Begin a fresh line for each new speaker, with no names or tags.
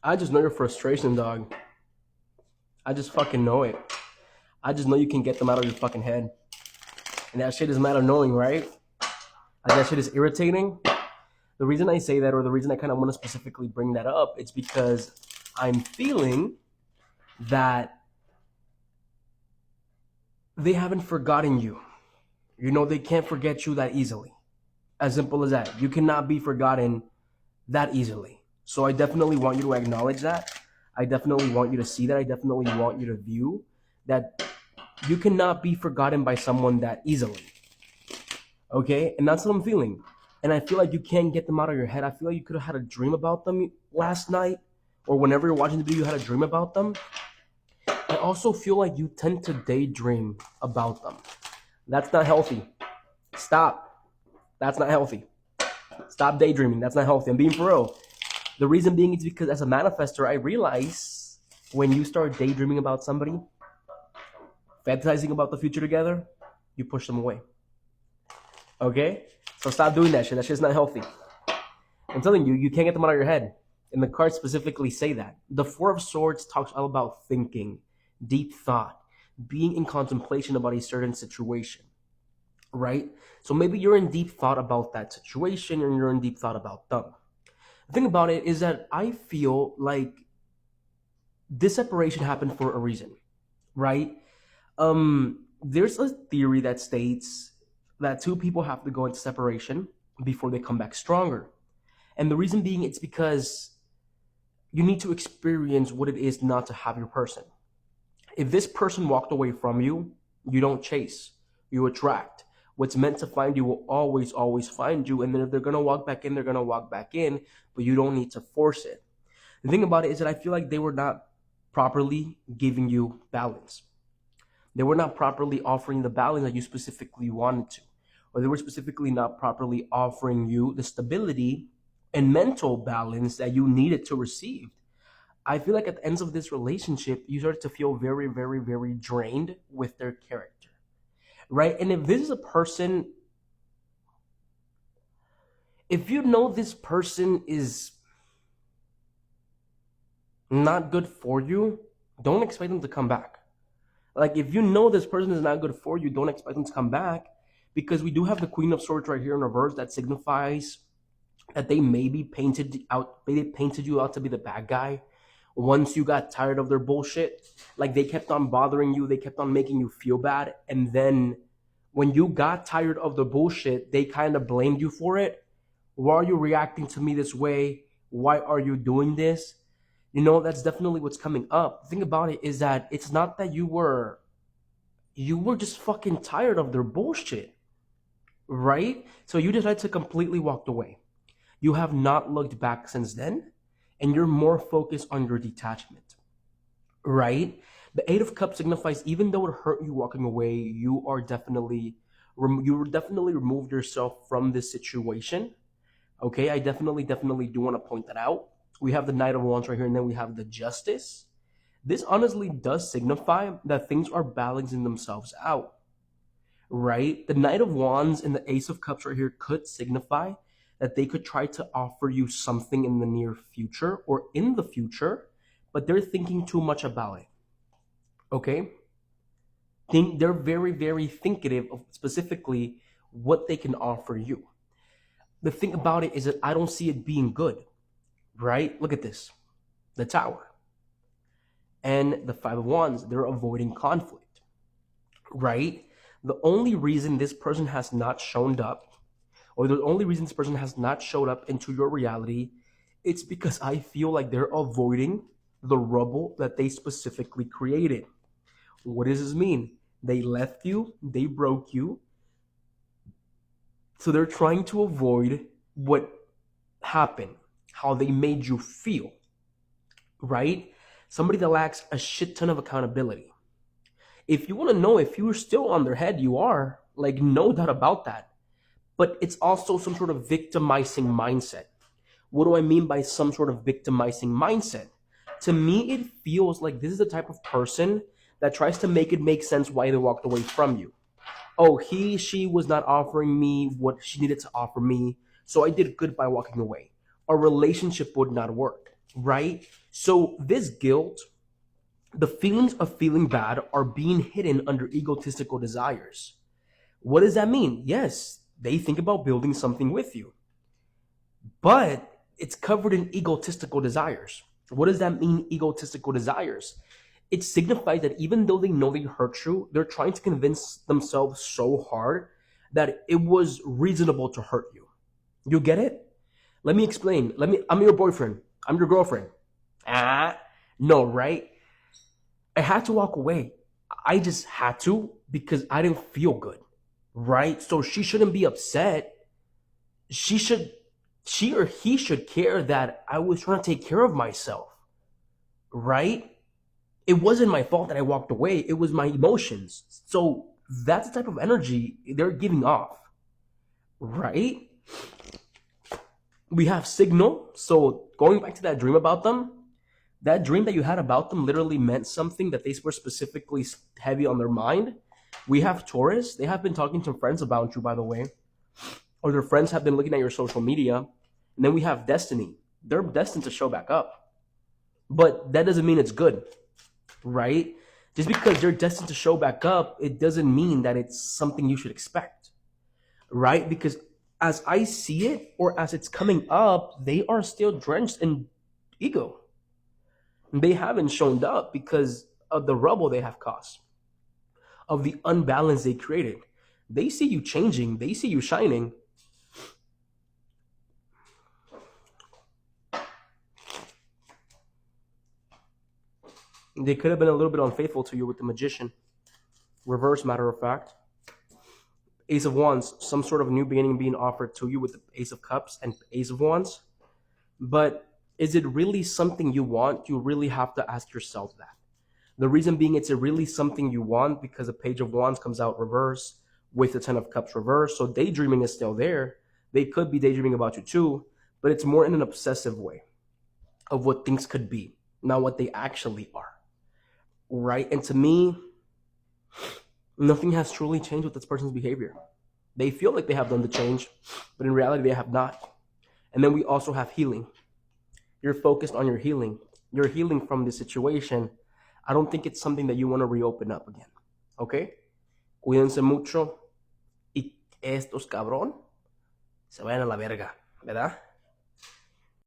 I just know your frustration, dog. I just fucking know it. I just know you can get them out of your fucking head. And that shit is mad annoying, right? Like that shit is irritating. The reason I say that, or the reason I kind of want to specifically bring that up, it's because I'm feeling that they haven't forgotten you. You know, they can't forget you that easily. As simple as that. You cannot be forgotten that easily. So I definitely want you to acknowledge that. I definitely want you to see that. I definitely want you to view that you cannot be forgotten by someone that easily. Okay? And that's what I'm feeling. And I feel like you can't get them out of your head. I feel like you could have had a dream about them last night, or whenever you're watching the video, you had a dream about them. I also feel like you tend to daydream about them. That's not healthy. Stop. That's not healthy. Stop daydreaming. That's not healthy. I'm being for real. The reason being is because as a manifester, I realize when you start daydreaming about somebody, fantasizing about the future together, you push them away. Okay? So stop doing that shit. That shit's not healthy. I'm telling you, you can't get them out of your head. And the cards specifically say that. The Four of Swords talks all about thinking, deep thought, being in contemplation about a certain situation, right? So maybe you're in deep thought about that situation and you're in deep thought about them. The thing about it is that I feel like this separation happened for a reason, right? There's a theory that states that two people have to go into separation before they come back stronger. And the reason being, it's because you need to experience what it is not to have your person. If this person walked away from you, you don't chase, you attract. What's meant to find you will always, always find you. And then if they're going to walk back in, they're going to walk back in, but you don't need to force it. The thing about it is that I feel like they were not properly giving you balance. They were not properly offering the balance that you specifically wanted to, or they were specifically not properly offering you the stability and mental balance that you needed to receive. I feel like at the end of this relationship, you start to feel very, very, very drained with their character, right? And if this is a person, if you know this person is not good for you, don't expect them to come back. Like, if you know this person is not good for you, don't expect them to come back, because we do have the Queen of Swords right here in reverse that signifies that they maybe painted you out to be the bad guy once you got tired of their bullshit. Like, they kept on bothering you, they kept on making you feel bad, and then when you got tired of the bullshit, they kind of blamed you for it. Why are you reacting to me this way? Why are you doing this? You know, that's definitely what's coming up. The thing about it is that it's not that you were just fucking tired of their bullshit, right? So you decided to completely walk away. You have not looked back since then, and you're more focused on your detachment, right? The Eight of Cups signifies, even though it hurt you walking away, you definitely removed yourself from this situation. Okay, I definitely do want to point that out. We have the Knight of Wands right here, and then we have the Justice. This honestly does signify that things are balancing themselves out, right? The Knight of Wands and the Ace of Cups right here could signify that they could try to offer you something in the near future or in the future, but they're thinking too much about it, okay? They're very, very thinkative of specifically what they can offer you. The thing about it is that I don't see it being good, right? Look at this. The Tower and the Five of Wands, they're avoiding conflict, right? The only reason this person has not shown up, or the only reason this person has not showed up into your reality, it's because I feel like they're avoiding the rubble that they specifically created. What does this mean? They left you, they broke you, so they're trying to avoid what happened, how they made you feel, right? Somebody that lacks a shit ton of accountability. If you want to know if you're still on their head, you are, like, no doubt about that. But it's also some sort of victimizing mindset. What do I mean by some sort of victimizing mindset? To me, it feels like this is the type of person that tries to make it make sense why they walked away from you. Oh, she was not offering me what she needed to offer me, so I did good by walking away. Our relationship would not work. right? So this guilt, the feelings of feeling bad are being hidden under egotistical desires. What does that mean? Yes, they think about building something with you, but it's covered in egotistical desires. What does that mean, egotistical desires? It signifies that even though they know they hurt you, they're trying to convince themselves so hard that it was reasonable to hurt you. You get it? Let me explain. I'm your boyfriend. I'm your girlfriend. Ah, no, right? I had to walk away. I just had to because I didn't feel good, right? So she shouldn't be upset. She or he should care that I was trying to take care of myself, right? It wasn't my fault that I walked away. It was my emotions. So that's the type of energy they're giving off, right? We have signal. So going back to that dream about them, that dream that you had about them literally meant something that they were specifically heavy on their mind. We have Taurus. They have been talking to friends about you, by the way, or their friends have been looking at your social media. And then we have Destiny. They're destined to show back up. But that doesn't mean it's good, right? Just because they're destined to show back up, it doesn't mean that it's something you should expect, right? Because as I see it, or as it's coming up, they are still drenched in ego. They haven't shown up because of the rubble they have caused, of the unbalance they created. They see you changing, they see you shining. They could have been a little bit unfaithful to you with the Magician. Reverse, matter of fact. Ace of Wands, some sort of new beginning being offered to you with the Ace of Cups and Ace of Wands. But is it really something you want? You really have to ask yourself that. The reason being, it's really something you want because the Page of Wands comes out reverse with the Ten of Cups reverse. So daydreaming is still there. They could be daydreaming about you too, but it's more in an obsessive way of what things could be, not what they actually are, right? And to me, nothing has truly changed with this person's behavior. They feel like they have done the change, but in reality, they have not. And then we also have healing. You're focused on your healing. You're healing from the situation. I don't think it's something that you want to reopen up again. Okay? Cuídense mucho y estos cabrón se vayan a la verga, ¿verdad?